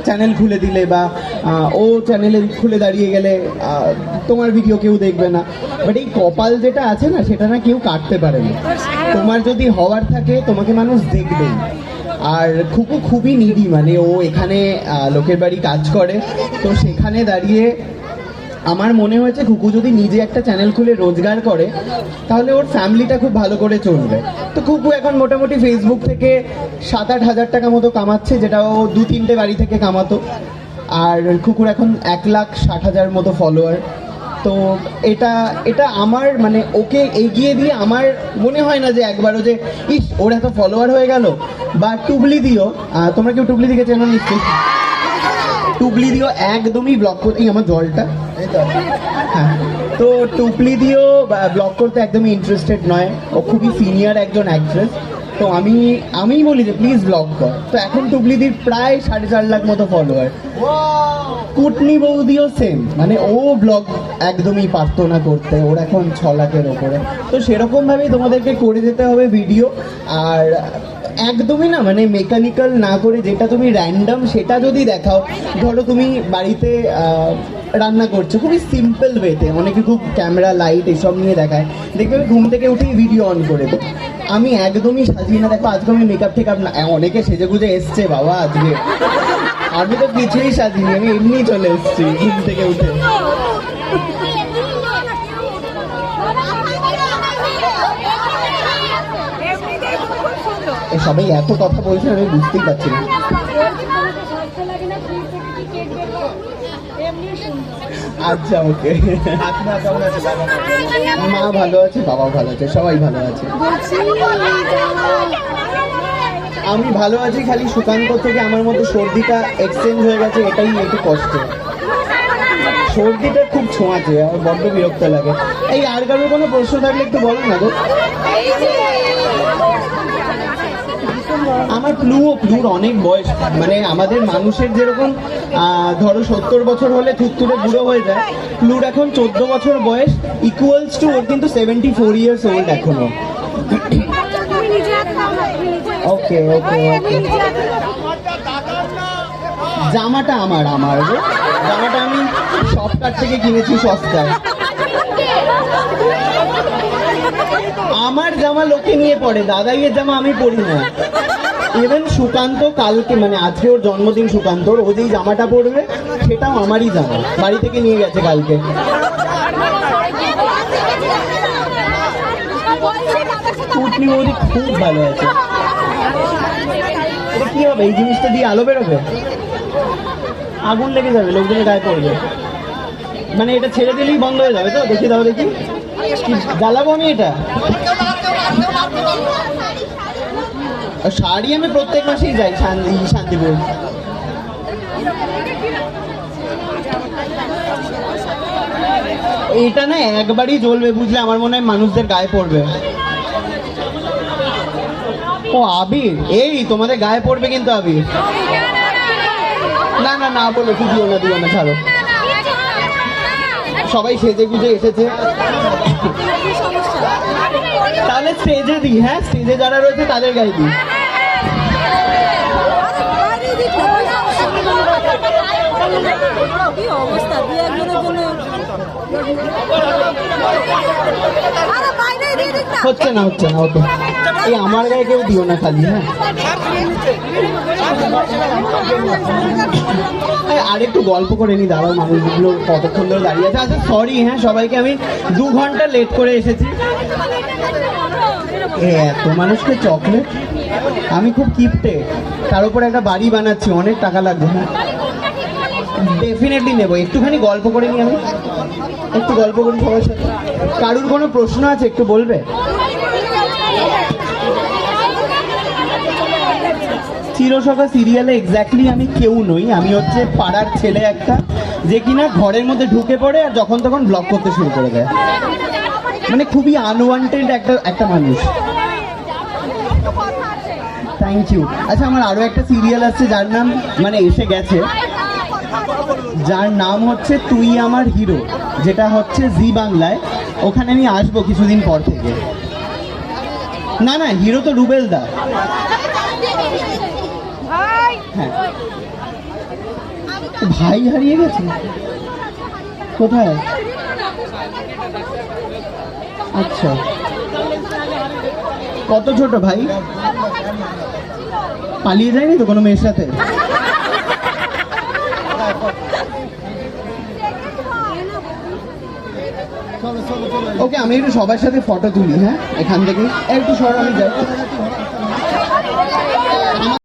Channel খুলে দিলে বা ও চ্যানেলে খুলে দাঁড়িয়ে গেলে তোমার ভিডিও কেউ দেখবে না। বাট এই কপাল যেটা আছে না, সেটা না কেউ কাটতে পারে না। তোমার যদি হওয়ার থাকে তোমাকে মানুষ দেখবেই। আর খুকু খুবই নিডি, মানে ও এখানে লোকের বাড়ি কাজ করে, তো সেখানে দাঁড়িয়ে আমার মনে হয়েছে খুকু যদি নিজে একটা চ্যানেল খুলে রোজগার করে তাহলে ওর ফ্যামিলিটা খুব ভালো করে চলবে। তো খুকু এখন মোটামুটি ফেসবুক থেকে 7-8 হাজার টাকা মতো কামাচ্ছে, যেটা ও 2-3টে বাড়ি থেকে কামাতো। আর খুকুর এখন 1,60,000 মতো ফলোয়ার। তো এটা এটা আমার মানে ওকে এগিয়ে দিয়ে আমার মনে হয় না যে একবারও যে ইস ওর এত ফলোয়ার হয়ে গেল। বা টুবলি দিও, তোমরা কেউ টুবলি দিকে চেনো নিশ্চয়ই? টুবলি দিও একদমই ব্লগ করতে, আমার জলটা হ্যাঁ, তো টুবলি দিও ব্লগ করতে একদমই ইন্টারেস্টেড নয়। ও খুবই সিনিয়র একজন অ্যাক্ট্রেস। তো আমি বলি যে প্লিজ ব্লগ কর। তো এখন টুবলিদির প্রায় 4.5 লাখ মতো ফলোয়ার। কুটনি বৌদিও সেম, মানে ও ব্লগ একদমই পারতো না করতে, ওর এখন 6 লাখের ওপরে। তো সেরকমভাবেই তোমাদেরকে করে যেতে হবে ভিডিও। আর একদমই না মানে মেকানিক্যাল না করে, যেটা তুমি র্যান্ডম সেটা যদি দেখাও। ধরো তুমি বাড়িতে রান্না করছো খুবই সিম্পল ওয়েতে, অনেকে খুব ক্যামেরা লাইট এসব নিয়ে দেখায়, দেখবে আমি ঘুম থেকে উঠেই ভিডিও অন করে দিই। আমি একদমই সাজিয়ে না, দেখো আজকে আমি মেকআপ টেকআপ না, অনেকে সেজে গুজে এসছে বাবা আজকে, আমি তো কিছুই সাজিনি, আমি এমনি চলে এসেছি ঘুম থেকে উঠে। সবাই এত কথা বলছে আমি বুঝতেই পারছি না। আচ্ছা ওকে। মা ভালো আছে, বাবা ভালো আছে, সবাই ভালো আছে। আমি ভালো আছি, খালি সুকান্ত থেকে আমার মধ্যে সর্দিটা এক্সচেঞ্জ হয়ে গেছে, এটাই একটু কষ্ট। সর্দিটা খুব ছোঁয়াছে, আমার বড্ড বিরক্ত লাগে। এই আর কারোর কোনো প্রশ্ন থাকলে একটু বলো না গো। আমার ফ্লুর অনেক বয়স, মানে আমাদের মানুষের যেরকম ধরো 70 বছর হলে থুতথুরে বুড়ো হয়ে যায়, ফ্লুর এখন 14 বছর বয়স ইকুয়ালস টু ওর কিন্তু 74 ইয়ার্স ওল্ড এখনো। ওকে ওকে ওকে। জামাটা আমার গো, জামাটা আমি শপকার থেকে কিনেছি সস্তায়। আমার জামা লোকে নিয়ে পড়ে, দাদাইয়ের জামা আমি পরি না। ইভেন সুকান্ত কালকে, মানে আজকে ওর জন্মদিন সুকান্তর, ও যেই জামাটা পরবে সেটাও আমারই জামা, বাড়ি থেকে নিয়ে গেছে কালকে। কুটনি বৌদি খুব ভালো আছে। এটা কি হবে, এই জিনিসটা দিয়ে আলো বেরোবে, আগুন লেগে যাবে, লোকজনের গায়ে পড়বে, মানে এটা ছেড়ে দিলেই বন্ধ হয়ে যাবে। তো দেখি দাও দেখি, জ্বালাবো আমি এটা। শাড়ি আমি প্রত্যেক মাসেই যাই শান্তিপুর। এটা না একবারই জ্বলবে বুঝলে, আমার মনে হয় মানুষদের গায়ে পড়বে। ও আবির, এই তোমাদের গায়ে পড়বে কিন্তু আবির। না না না বলো, কি দিও না ছাড়ো। সবাই সেজে গুজে এসেছে, তাহলে স্টেজে দিই। হ্যাঁ, স্টেজে যারা রয়েছে তাদের গায়ে দিই। হচ্ছে না ওকে, এই আমার গায়ে কেউ দিও না খালি। হ্যাঁ আর একটু গল্প করে নি, দাঁড়াও, মানুষগুলো কতক্ষণ ধরে দাঁড়িয়ে আছে। আচ্ছা সরি, হ্যাঁ সবাইকে, আমি 2 ঘন্টা লেট করে এসেছি। এত মানুষকে চকলেট, আমি খুব কিপটে, তার উপর একটা বাড়ি বানাচ্ছি, অনেক টাকা লাগবে। হ্যাঁ ডেফিনেটলি নেবো, একটুখানি গল্প করে নি, আমি একটু গল্প করি সবার সাথে। কারুর কোনো প্রশ্ন আছে একটু বলবে? চিরসখা সিরিয়ালে এক্স্যাক্টলি আমি কেউ নই, আমি হচ্ছে পাড়ার ছেলে একটা, যে কিনা ঘরের মধ্যে ঢুকে পড়ে আর যখন তখন ব্লগ করতে শুরু করে দেয়, মানে খুবই আনওয়ান্টেড একটা মানুষ। Thank you. আচ্ছা আমার আরো একটা সিরিয়াল আছে যার নাম, মানে এসে গেছে, যার নাম হচ্ছে তুই আমার হিরো, যেটা হচ্ছে জি বাংলায়। ওখানে আমি আসবো কিছুদিন পর থেকে। না হিরো তো রুবেল দা। হ্যাঁ ভাই হারিয়ে গেছে? কোথায়? আচ্ছা, কত ছোট ভাই? পালিয়ে যায়নি তো কোনো মেয়ের সাথে? ওকে, আমি একটু সবার সাথে ফটো তুলি, হ্যাঁ, এখান থেকে একটু সর, আমি যাই।